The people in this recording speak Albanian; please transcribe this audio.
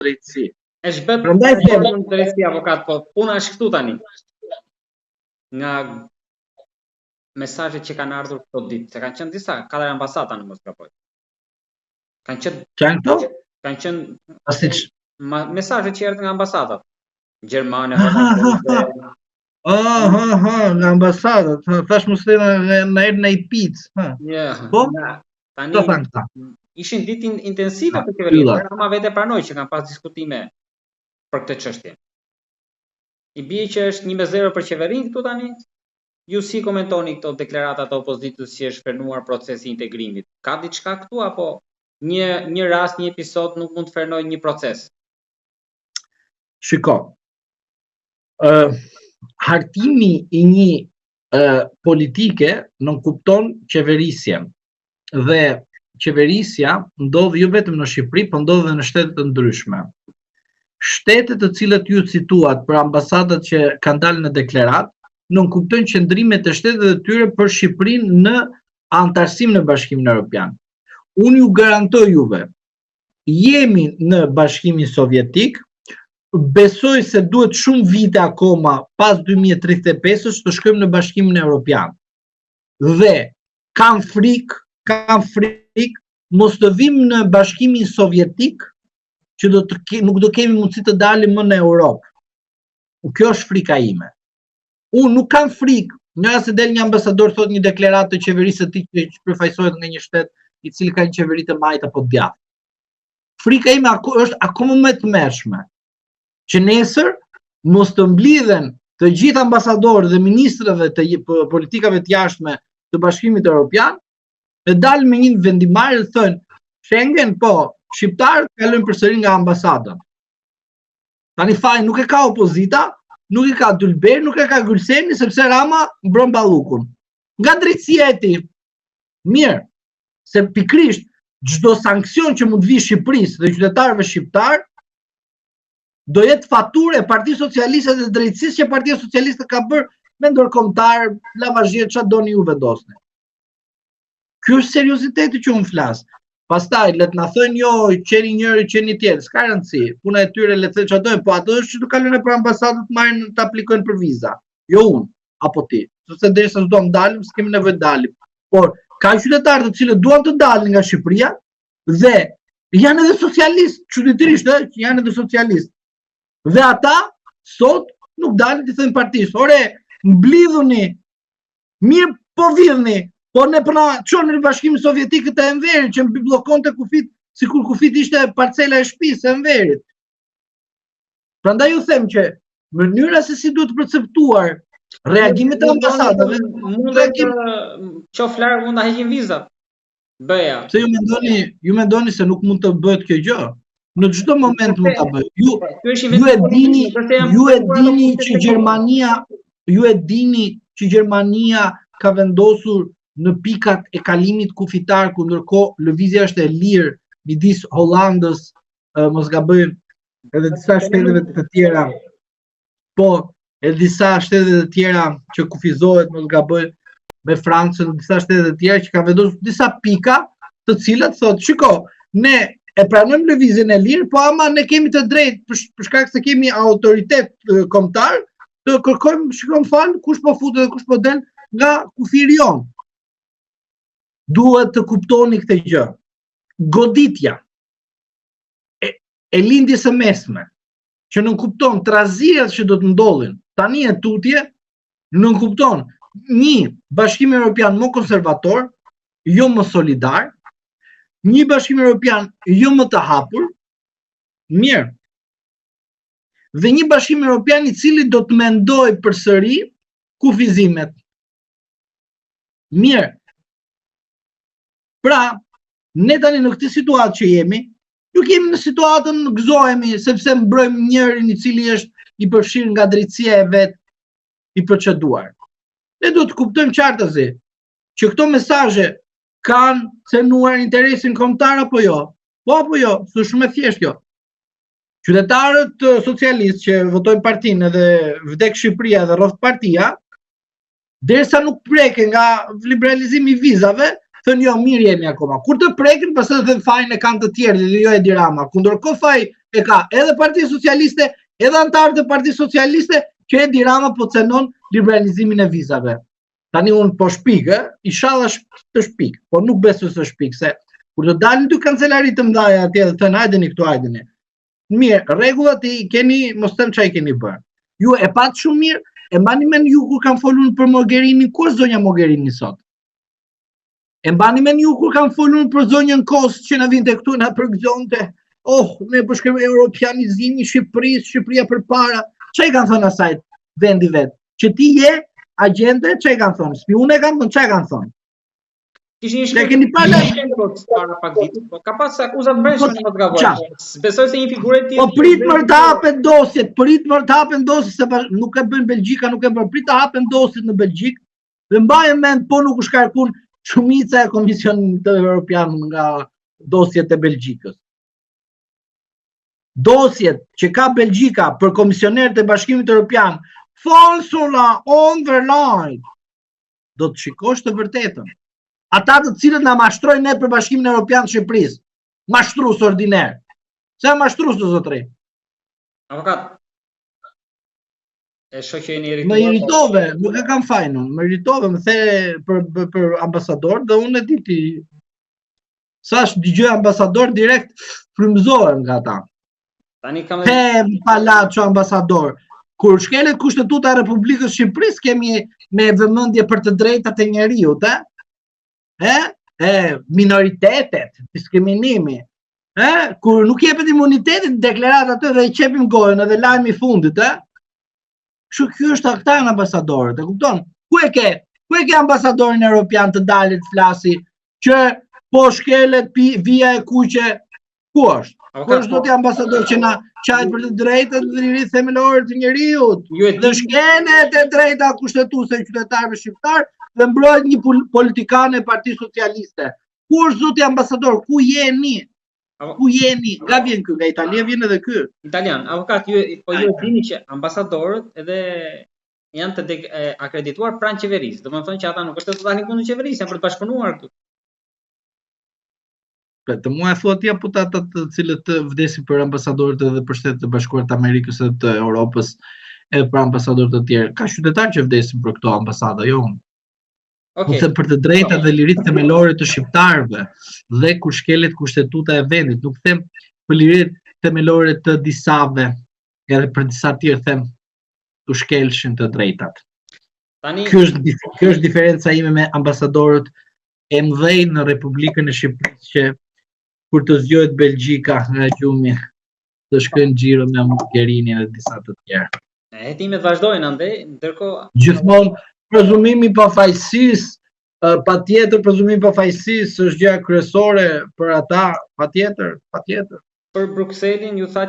drejtësi. E shbet në drejtësi avokat, po puna është këtu tani. Nga mesazhet që kanë ardhur këto ditë, se kanë qenë disa 4 ambasada në mos gaboj. Kanë qenë mesazhet që erdhën nga ambasadat. Gjermane, nga ambasadat, thash mos thënë na erdhën në pic. Po, tani ishin ditë intensive për qeverinë, ama vetë pranoj që kanë pas diskutime për këtë çështje. I bie që është 1-0 për qeverinë këtu tani. Ju si komentoni këto deklarata të opozitës që është frenuar procesi i integrimit? Ka diçka këtu apo një rast, një episod nuk mund të frenojë një proces? Shiko. Hartimi i një politike nuk kupton qeverisje. Dhe qeverisja ndodh jo vetëm në Shqipëri, por ndodh edhe në shtete të ndryshme. Shtetet të cilët ju cituat për ambasadat që kanë dalë në deklarat, nuk kuptojnë qëndrimet e shtetet e tyre për Shqipërinë në antarësim në Bashkimin Evropian. Unë ju garantoj juve, jemi në Bashkimin Sovjetik, besoj se duhet shumë vite akoma pas 2035 të shkojmë në Bashkimin Evropian. Dhe kam frikë mos të vim në Bashkimin Sovjetik që nuk do kemi mundësi të dalim më në Europë. Kjo është frika ime. Unë nuk kam frikë, nga se del një ambasador thot një deklaratë të qeverisë së tij që përfaqësohet nga një shtet i cili ka një qeveri të majtë apo të djathtë. Frika ime është akoma më e tmerrshme që nesër mos të mblidhen të gjithë ambasadorët dhe ministrëve të politikave të jashtme të Bashkimit Evropian dhe dalë me një vendimarrje dhe thënë Schengen, po, shqiptarët kalojnë përsëri nga ambasada. Tani faj nuk e ka opozita, nuk e ka Dulber, nuk e ka Gulseni, sepse Rama mbron ballukun. Nga drejtësia e tij. Mirë, se pikrisht çdo sankcion që mund vi Shqipërisë dhe qytetarëve shqiptar do jetë faturë e Partisë Socialiste dhe drejtësisë që Partia Socialiste ka bërë me ndërkombëtar, lavazhie, çfarë doni ju vendosni. Ky është serioziteti që unë flas. Pastaj le të na thënë jo, qeni njëri, qeni tjetër, s'ka rëndësi. Puna e tyre le të thënë çfarë dojnë, po ato është që të kalojnë për ambasadën të marrin të aplikojnë për viza. Jo unë, apo ti. Sepse derisa s'do të dalim, s'kemi nevojë të dalim. Por ka qytetarë të cilët duan të dalin nga Shqipëria dhe janë edhe socialistë, çuditërisht, që janë edhe socialistë. Dhe ata sot nuk dalin të thënë partisë. Ore, mblidhuni, mirë po vidhni, po ne përna qonë në Bashkimin Sovjetik të Enverit që mbi blokon të Kufit, sikur Kufit ishte parcela e shtëpisë e Enverit. Prandaj ju them që mënyra se si duhet perceptuar reagimet e ambasadave, mund të qof larg, mund ta heqin vizat. Bëja. Se ju mendoni se nuk mund të bëhet kjo gjë? Në çdo moment mund ta bëj. Ju e dini që Gjermania ka vendosur në pikat e kalimit kufitar, ku ndërkohë lëvizja është e lirë midis Hollandës, mos gabojmë, edhe disa shteteve të tjera. Po, edhe disa shtete të tjera që kufizohet, mos gabojmë, me Francën, disa shtete të tjera që ka vendosur disa pika, të cilat thotë, shiko, ne e pranojmë lëvizjen e lirë, po ama ne kemi të drejtë për shkak se kemi autoritet kombëtar, të kërkojmë, shikojmë fal, kush po futet dhe kush po del nga kufiri jon. Duhet të kuptoni këtë gjë. Goditja e lindjes së mesme, që nuk kupton trazirat që do të ndodhin, tani e tutje, nuk kupton një Bashkim Evropian më konservator, jo më solidar, një Bashkim Evropian jo më të hapur, mirë, dhe një Bashkim Evropian i cili do të mendoj përsëri kufizimet. Mirë. Pra, ne tani në këtë situatë që jemi, nuk jemi në situatën gëzohemi sepse mbrojmë njërin i cili është i përfshirë nga drejtësia e vet i proceduar. Ne duhet të kuptojmë qartësi që këto mesazhe kanë cënuar interesin kombëtar apo jo? Po apo jo? Është shumë e thjeshtë kjo. Qytetarët socialistë që votojnë partinë edhe vdek Shqipëria dhe rroft partia, derisa nuk preken nga liberalizimi i vizave, thënë jo, mirë jemi akoma. Kur të prekin, pastaj thënë fajin e kanë të tjerë dhe jo Edi Rama. Kundërkohë faj e ka edhe Partia Socialiste, edhe antarët e Partisë Socialiste, që Edi Rama po cenon liberalizimin e vizave. Tani unë po shpik, inshallah të shpik, po nuk besoj se shpik, se kur të dalin dy kancelarit të mdhaja atje dhe thënë hajdeni këtu hajdeni. Mirë, rregullat i keni, mos them çfarë keni bërë. Ju e pat shumë mirë, e mbani mend ju kur kanë folur për Mogherini, ku është zonja Mogherini sot? E mbani mend ju kur kanë folur për zonjën Kos që na vinte këtu na përgëzonte. Ne përshkrim europianizimi i Shqipërisë, Shqipëria përpara. Çfarë kanë thënë asaj vendi vet? Që ti je agente, çfarë kanë thënë? Spiune kanë thënë, çfarë kanë thënë? Kishin para pak ditë, po ka pas akuzat brendshme në gaboj. Besoj se një figurë e tillë. Po prit më të hapen dosjet, se nuk e bën Belgjika, nuk e bën prit të hapen dosjet në Belgjik. Dhe mbajmë mend po nuk u shkarkun shumica e Komisionit Evropian nga dosjet e Belgjikës. Dosjet që ka Belgjika për komisionerët e Bashkimit Evropian, falsula online, do të shikosh të vërtetën. Ata të cilët na mashtrojnë ne për Bashkimin Evropian të Shqipërisë, mashtrues ordiner. Sa mashtrues do zotëri? Avokat. E shoh që jeni irrituar. Më irritove, nuk e kam fajin unë. Më irritove, më the për ambasador dhe unë e di ti. Sa dëgjoj ambasador direkt frymëzohem nga ata. Tani kam Palacio ambasador. Kur shkelet Kushtetuta e Republikës së Shqipërisë kemi me vëmendje për të drejtat e njerëzit, minoritetet, diskriminimi. Kur nuk jepet imunitetit, deklarat atë dhe i qepim gojën edhe lajmi i fundit, Kështu ky është ata janë ambasadorët, e kupton? Ku e ke ambasadorin evropian të dalit flasi që po shkelet via e kuqe? Ku është? Ku është do të ambasador që na qajt për të drejtat dhe liritë themelore të njerëzit? Dhe shkelet e drejta kushtetuese e qytetarëve shqiptar dhe mbrojt një politikan e Partisë Socialiste. Ku është zoti ambasador? Ku jeni? Ku jeni? Nga vjen ky? Nga Italia vjen edhe ky? Italian. Avokat, ju dini që ambasadorët edhe janë të akredituar pranë qeverisë. Domethënë që ata nuk është të dalin kundër qeverisë, janë për të bashkëpunuar këtu. Të mua e thua ti apo ata të cilët vdesin për ambasadorët edhe për Shtetet e Bashkuara të Amerikës dhe të Europës edhe për ambasadorët të tjerë. Ka qytetarë që vdesin për këto ambasada, jo unë. Ose për të drejtat dhe liritë themelore të shqiptarëve dhe kur shkelet kushtetuta e vendit, nuk them për liritë themelore të disave, edhe për disa tjerë them të shkelshin të drejtat. Kjo është diferenca ime me ambasadorët e mëdhej në Republikën e Shqipërisë që kur të zgjohet Belgjika nga gjumi të shkojnë xhiro me Mogherini dhe disa të tjerë. Hetimet vazhdojnë andaj, ndërkohë gjithmonë prezumimi i pafajësisë, patjetër prezumimi i pafajësisë është gjë kryesore për ata, patjetër. Për Brukselin ju tha